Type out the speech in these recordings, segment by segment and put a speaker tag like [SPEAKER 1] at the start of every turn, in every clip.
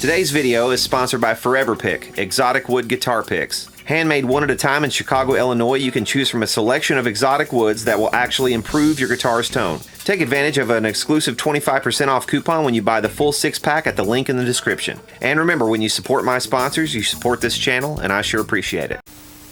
[SPEAKER 1] Today's video is sponsored by Forever Pick, exotic wood guitar picks. Handmade one at a time in Chicago, Illinois, you can choose from a selection of exotic woods that will actually improve your guitar's tone. Take advantage of an exclusive 25% off coupon when you buy the full 6-pack at the link in the description. And remember, when you support my sponsors, you support this channel, and I sure appreciate it.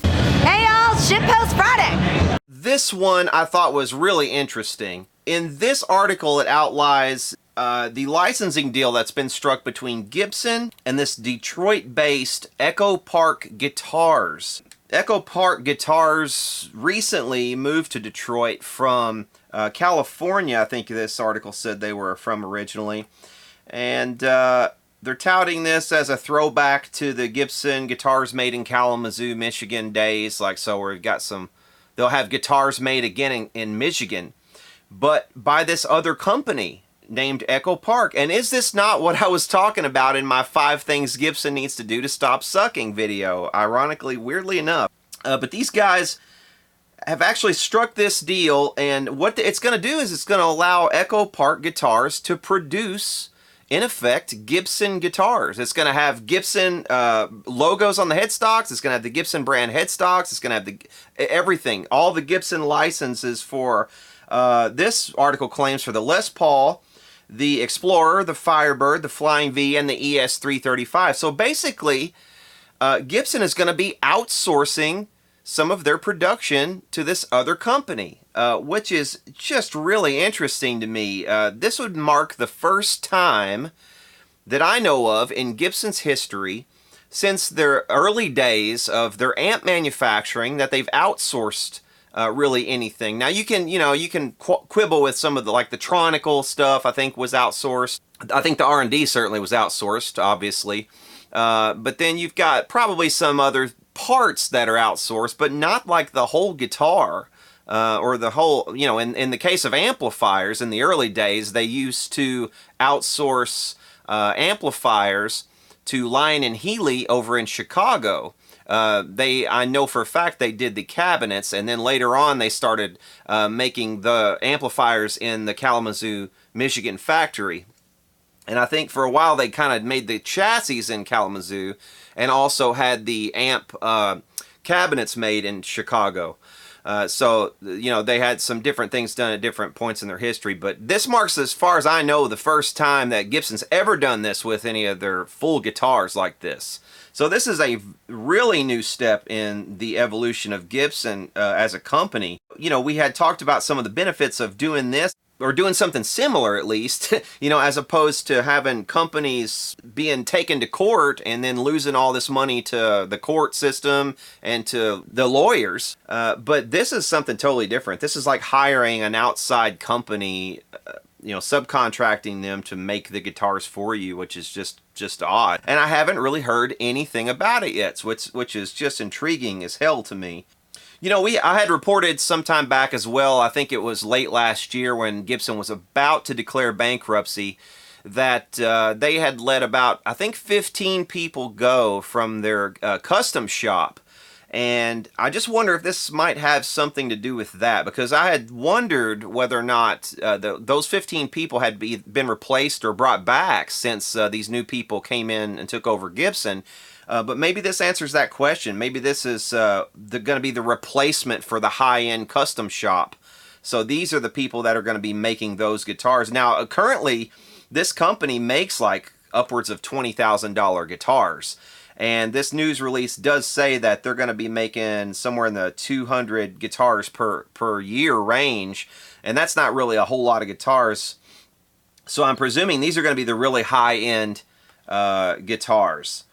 [SPEAKER 2] Hey y'all, Shitpost Friday!
[SPEAKER 1] This one I thought was really interesting. In this article, it outlines the licensing deal that's been struck between Gibson and this Detroit-based Echopark Guitars. Echopark Guitars recently moved to Detroit from California. I think this article said they were from originally. And they're touting this as a throwback to the Gibson guitars made in Kalamazoo, Michigan days. Like, so we've got some, they'll have guitars made again in Michigan, but by this other company named Echopark. And is this not what I was talking about in my 5 things Gibson needs to do to stop sucking video? Ironically, weirdly enough. But these guys have actually struck this deal, and what it's going to do is it's going to allow Echopark Guitars to produce, in effect, Gibson guitars. It's going to have Gibson logos on the headstocks. It's going to have the Gibson brand headstocks. It's going to have the everything, all the Gibson licenses for, this article claims, for the Les Paul, the Explorer, the Firebird, the Flying V, and the ES335. So basically, Gibson is going to be outsourcing some of their production to this other company, which is just really interesting to me. This would mark the first time that I know of in Gibson's history since their early days of their amp manufacturing that they've outsourced really anything. Now you can quibble with some of the, like the Tronical stuff, I think was outsourced. I think the R&D certainly was outsourced, obviously. But then you've got probably some other parts that are outsourced, but not like the whole guitar, or the whole, in the case of amplifiers in the early days, they used to outsource amplifiers to Lyon and Healy over in Chicago. I know for a fact they did the cabinets, and then later on they started making the amplifiers in the Kalamazoo, Michigan factory. And I think for a while they kind of made the chassis in Kalamazoo and also had the amp cabinets made in Chicago. So, they had some different things done at different points in their history. But this marks, as far as I know, the first time that Gibson's ever done this with any of their full guitars like this. So this is a really new step in the evolution of Gibson as a company. We had talked about some of the benefits of doing this, or doing something similar at least, as opposed to having companies being taken to court and then losing all this money to the court system and to the lawyers. But this is something totally different. This is like hiring an outside company, subcontracting them to make the guitars for you, which is just odd. And I haven't really heard anything about it yet, which is just intriguing as hell to me. I had reported some time back as well, I think it was late last year when Gibson was about to declare bankruptcy, that they had let about, I think, 15 people go from their custom shop. And I just wonder if this might have something to do with that, because I had wondered whether or not those 15 people had been replaced or brought back since these new people came in and took over Gibson. But maybe this answers that question. Maybe this is going to be the replacement for the high-end custom shop. So these are the people that are going to be making those guitars. Now, currently, this company makes like upwards of $20,000 guitars. And this news release does say that they're going to be making somewhere in the 200 guitars per year range. And that's not really a whole lot of guitars. So I'm presuming these are going to be the really high-end guitars.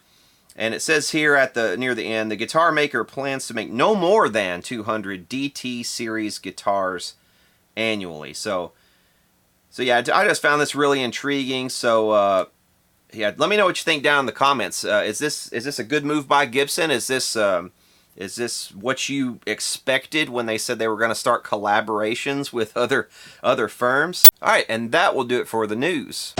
[SPEAKER 1] And it says here near the end, the guitar maker plans to make no more than 200 DT series guitars annually. So yeah, I just found this really intriguing. So yeah, let me know what you think down in the comments. Is this a good move by Gibson? Is this what you expected when they said they were going to start collaborations with other firms? All right, and that will do it for the news.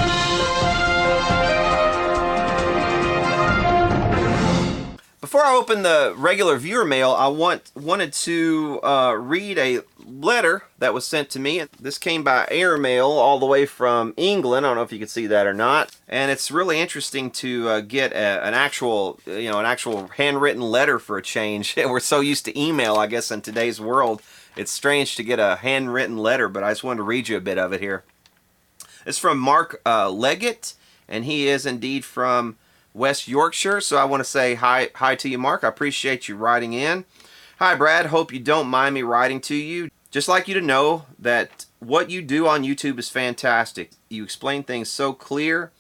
[SPEAKER 1] Before I open the regular viewer mail, I wanted to read a letter that was sent to me. This came by airmail all the way from England. I don't know if you can see that or not. And it's really interesting to get an actual, an actual handwritten letter for a change. We're so used to email, I guess, in today's world. It's strange to get a handwritten letter, but I just wanted to read you a bit of it here. It's from Mark Leggett, and he is indeed from West Yorkshire. So I want to say hi to you, Mark. I appreciate you writing in. Hi, Brad. Hope you don't mind me writing to you. Just like you to know that what you do on YouTube is fantastic. You explain things so clear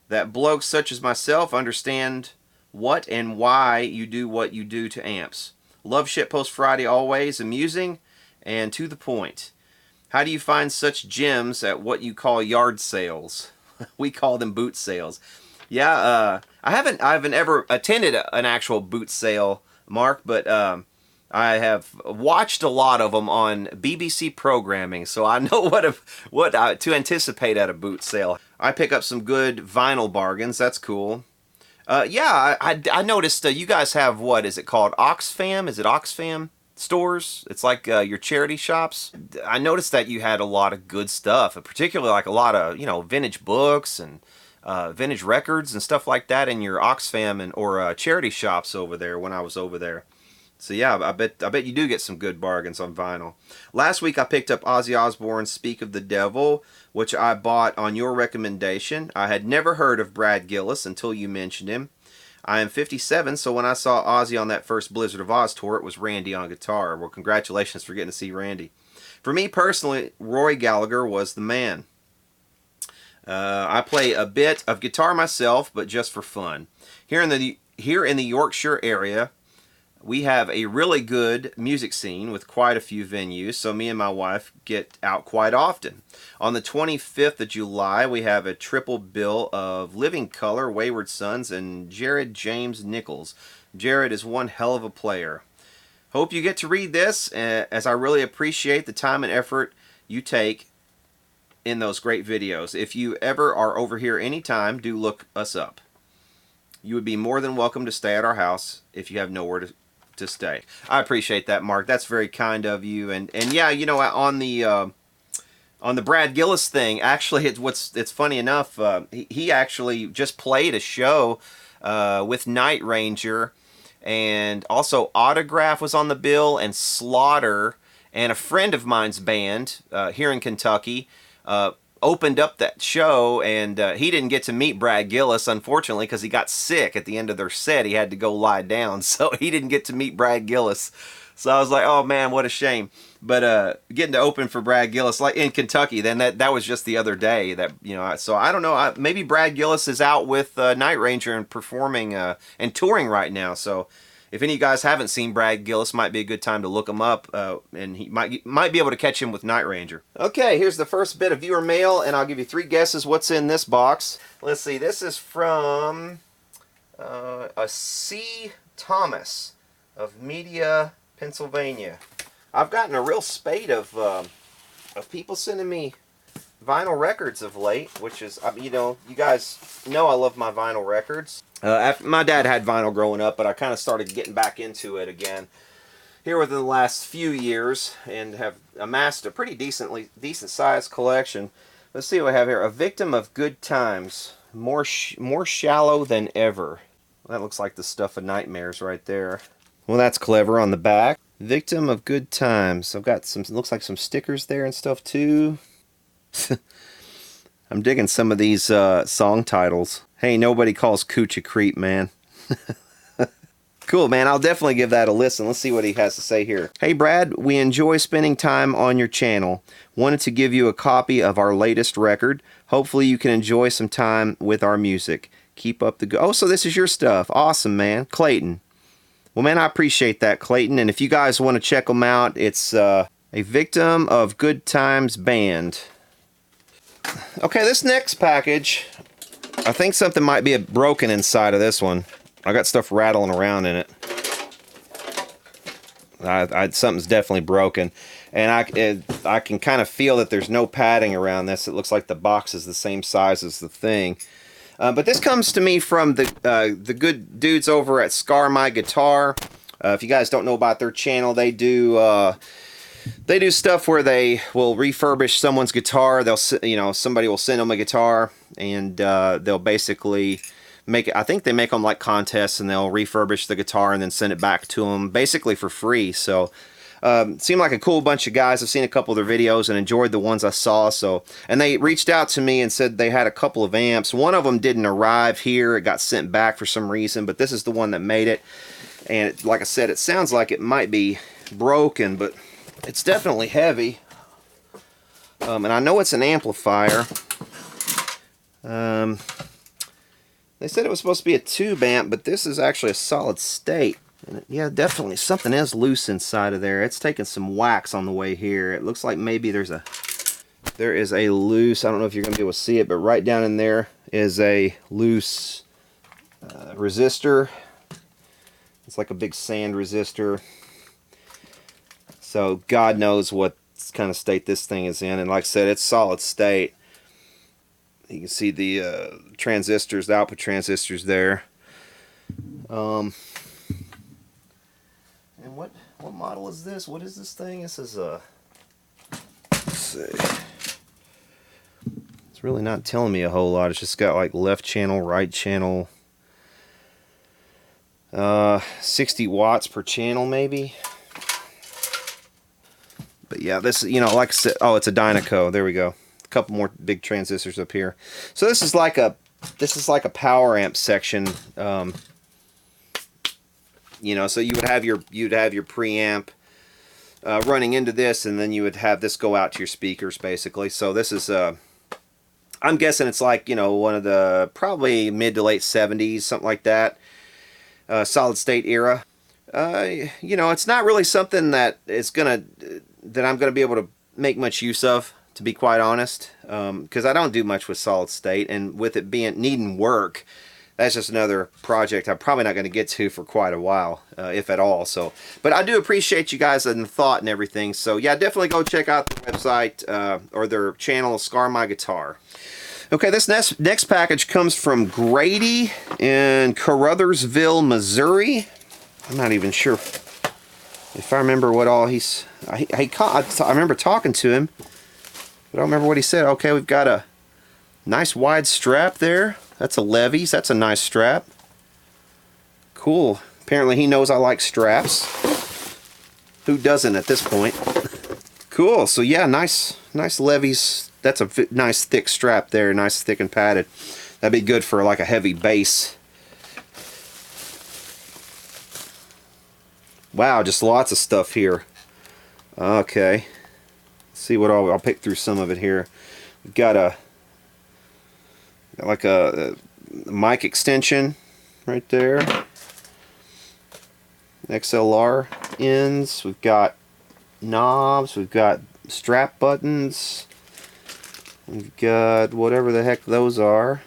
[SPEAKER 1] that blokes such as myself understand what and why you do what you do to amps. Love Shitpost Friday always, amusing and to the point. How do you find such gems at what you call yard sales? We call them boot sales. Yeah, I haven't ever attended an actual boot sale, Mark, but I have watched a lot of them on BBC programming, so I know what to anticipate at a boot sale. I pick up some good vinyl bargains. That's cool. Yeah, I noticed you guys have, what is it called? Oxfam? Is it Oxfam stores? It's like your charity shops. I noticed that you had a lot of good stuff, particularly like a lot of vintage books and vintage records and stuff like that in your Oxfam or charity shops over there when I was over there. So yeah, I bet you do get some good bargains on vinyl. Last week I picked up Ozzy Osbourne's Speak of the Devil, which I bought on your recommendation. I had never heard of Brad Gillis until you mentioned him. I am 57, so when I saw Ozzy on that first Blizzard of Oz tour, it was Randy on guitar. Well, congratulations for getting to see Randy. For me personally, Roy Gallagher was the man. I play a bit of guitar myself, but just for fun. Here in the Yorkshire area, we have a really good music scene with quite a few venues, so me and my wife get out quite often. On the 25th of July, we have a triple bill of Living Colour, Wayward Sons, and Jared James Nichols. Jared is one hell of a player. Hope you get to read this, as I really appreciate the time and effort you take in those great videos. If you ever are over here anytime, do look us up. You would be more than welcome to stay at our house if you have nowhere to stay. I appreciate that, Mark. That's very kind of you. And yeah, on the Brad Gillis thing, actually, it's funny enough. He actually just played a show with Night Ranger, and also Autograph was on the bill, and Slaughter, and a friend of mine's band here in Kentucky opened up that show, and he didn't get to meet Brad Gillis, unfortunately, because he got sick at the end of their set. He had to go lie down, so he didn't get to meet Brad Gillis. So I was like, oh man, what a shame. But getting to open for Brad Gillis, like in Kentucky, then that was just the other day. That so I don't know. Maybe Brad Gillis is out with Night Ranger and performing and touring right now. So if any of you guys haven't seen Brad Gillis, might be a good time to look him up, and he might be able to catch him with Night Ranger. Okay, here's the first bit of viewer mail, and I'll give you 3 guesses what's in this box. Let's see, this is from a C. Thomas of Media, Pennsylvania. I've gotten a real spate of people sending me vinyl records of late, which is, you guys know I love my vinyl records. My dad had vinyl growing up, but I kind of started getting back into it again here within the last few years, and have amassed a pretty decent sized collection. Let's see what I have here. A Victim of Good Times, more shallow than ever. Well, that looks like the stuff of nightmares right there. Well, that's clever on the back. Victim of Good Times. I've got some, looks like some stickers there and stuff too. I'm digging some of these song titles. Hey, nobody calls Cooch a creep, man. Cool, man. I'll definitely give that a listen. Let's see what he has to say here. Hey, Brad, we enjoy spending time on your channel. Wanted to give you a copy of our latest record. Hopefully you can enjoy some time with our music. Keep up the good. Oh, so this is your stuff. Awesome, man. Clayton. Well, man, I appreciate that, Clayton. And if you guys want to check them out, it's a Victim of Good Times band. Okay, this next package, I think something might be broken inside of this one. I got stuff rattling around in it. Something's definitely broken, and I can kind of feel that there's no padding around this. It looks like the box is the same size as the thing. But this comes to me from the good dudes over at Scar My Guitar. If you guys don't know about their channel, they do They do stuff where they will refurbish someone's guitar. They'll, you know, somebody will send them a guitar, and they'll basically make it. I think they make them like contests, and they'll refurbish the guitar and then send it back to them basically for free. So seemed like a cool bunch of guys. I've seen a couple of their videos and enjoyed the ones I saw. So, and they reached out to me and said they had a couple of amps. One of them didn't arrive here. It got sent back for some reason, but this is the one that made it. And it, like I said, it sounds like it might be broken, but it's definitely heavy. And I know it's an amplifier. They said it was supposed to be a tube amp, but this is actually a solid state. And yeah, definitely something is loose inside of there. It's taking some wax on the way here. It looks like maybe there is a loose, I don't know if you're going to be able to see it, but right down in there is a loose resistor. It's like a big sand resistor. So God knows what kind of state this thing is in. And like I said, it's solid state. You can see the transistors, the output transistors there. And what model is this? What is this thing? This is a, let's see. It's really not telling me a whole lot. It's just got like left channel, right channel. 60 watts per channel maybe. But yeah, this, you know, like I said, oh, it's a Dynaco. There we go. A couple more big transistors up here. So this is like a power amp section. You know, so you'd have your preamp running into this, and then you would have this go out to your speakers basically. So this is I'm guessing it's like, you know, one of the probably mid to late 70s, something like that. Solid state era. You know, it's not really something that I'm gonna be able to make much use of, to be quite honest, because I don't do much with solid state, and with it needing work, that's just another project I'm probably not going to get to for quite a while, if at all. So, but I do appreciate you guys and the thought and everything. So yeah, definitely go check out the website or their channel, Scar My Guitar. Okay, this next package comes from Grady in Caruthersville, Missouri. I'm not even sure if I remember what all I remember talking to him, but I don't remember what he said. Okay, we've got a nice wide strap there. That's a Levy's. That's a nice strap. Cool. Apparently he knows I like straps. Who doesn't at this point? Cool. So yeah, nice Levy's. That's a nice thick strap there, nice thick and padded. That'd be good for like a heavy bass. Wow, just lots of stuff here. Okay. Let's see what I'll pick through some of it here. We've got a mic extension right there. XLR ends. We've got knobs. We've got strap buttons. We've got whatever the heck those are.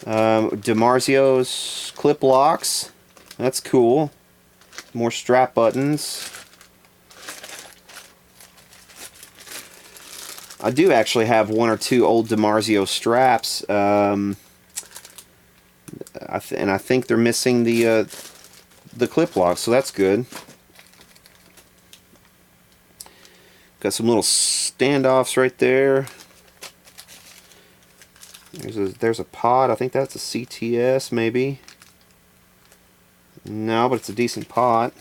[SPEAKER 1] DiMarzio's clip locks. That's cool. More strap buttons. I do actually have one or two old DiMarzio straps. And I think they're missing the clip lock, so that's good. Got some little standoffs right there. There's a pod. I think that's a CTS maybe. No, but it's a decent pot.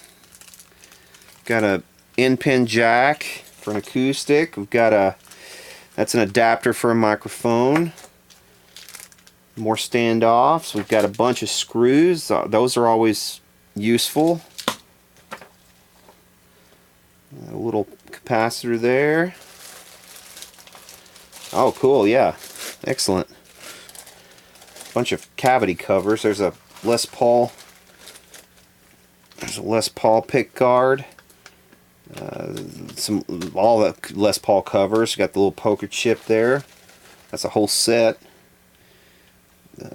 [SPEAKER 1] Got a in-pin jack for an acoustic. We've got that's an adapter for a microphone. More standoffs. We've got a bunch of screws. Those are always useful. A little capacitor there. Oh, cool, yeah. Excellent. Bunch of cavity covers. There's a Les Paul. There's a Les Paul pick guard. All the Les Paul covers. Got the little poker chip there. That's a whole set.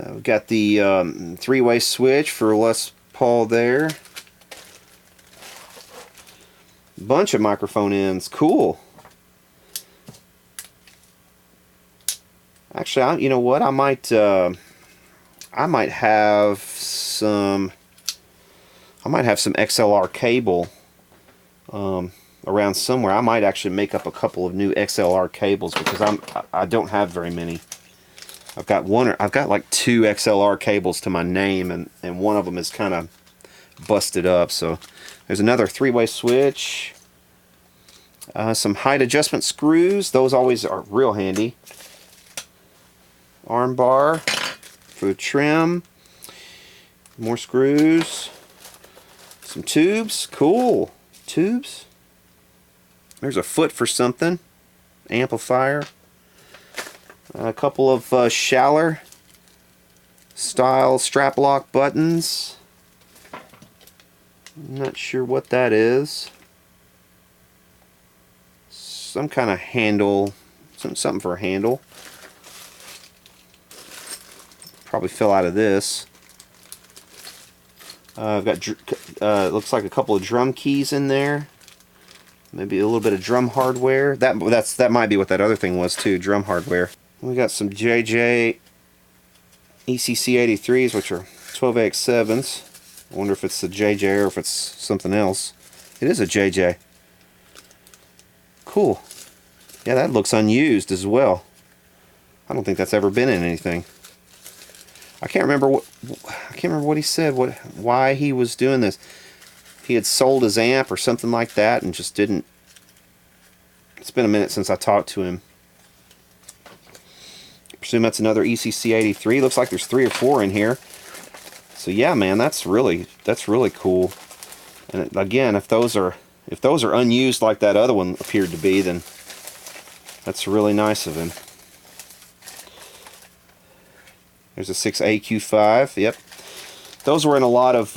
[SPEAKER 1] We've got the three-way switch for Les Paul there. Bunch of microphone ends. Cool. Actually, you know what? I might have some XLR cable, or around somewhere. I might actually make up a couple of new XLR cables because I don't have very many. I've got like 2 XLR cables to my name, and one of them is kind of busted up. So there's another 3-way switch. Some height adjustment screws. Those always are real handy. Arm bar for trim. More screws. Some tubes. Cool. Tubes. There's a foot for something. Amplifier. A couple of Schaller style strap lock buttons. I'm not sure what that is. Some kind of handle, something for a handle. Probably fell out of this. I've got looks like a couple of drum keys in there. Maybe a little bit of drum hardware. That might be what that other thing was too, drum hardware. We got some JJ ECC83s, which are 12AX7s. I wonder if it's the JJ or if it's something else. It is a JJ. Cool. Yeah, that looks unused as well. I don't think that's ever been in anything. I can't remember what he said. Why he was doing this. He had sold his amp or something like that and just didn't. It's been a minute since I talked to him. I presume that's another ECC83. Looks like there's 3 or 4 in here. So yeah, man, that's really cool. And again, if those are unused like that other one appeared to be, then that's really nice of him. There's a 6AQ5. Yep, those were in a lot of.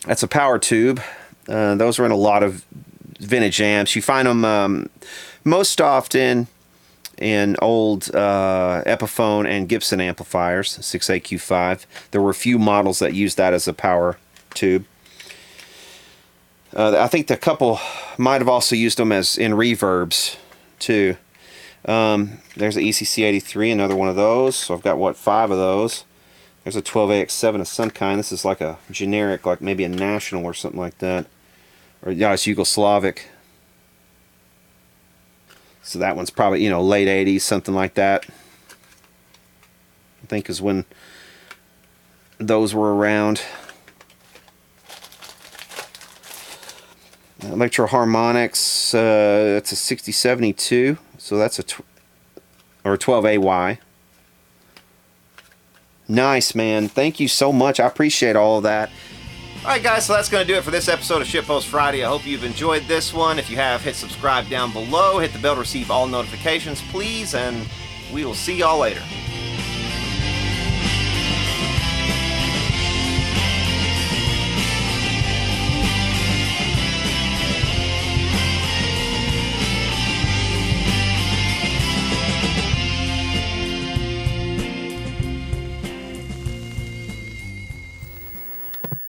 [SPEAKER 1] That's a power tube. Those are in a lot of vintage amps. You find them most often in old Epiphone and Gibson amplifiers, 6AQ5. There were a few models that used that as a power tube. I think the couple might have also used them as in reverbs too. There's the ECC83, another one of those. So I've got, what, 5 of those. There's a 12AX7 of some kind. This is like a generic, like maybe a National or something like that. Or, yeah, it's Yugoslavic. So that one's probably, you know, late 80s, something like that. I think is when those were around. Electro Harmonics, it's a 6072. So that's a 12AY. Nice, man. Thank you so much. I appreciate all of that. Alright guys, so that's going to do it for this episode of Shitpost Friday. I hope you've enjoyed this one. If you have, hit subscribe down below. Hit the bell to receive all notifications, please. And we will see y'all later.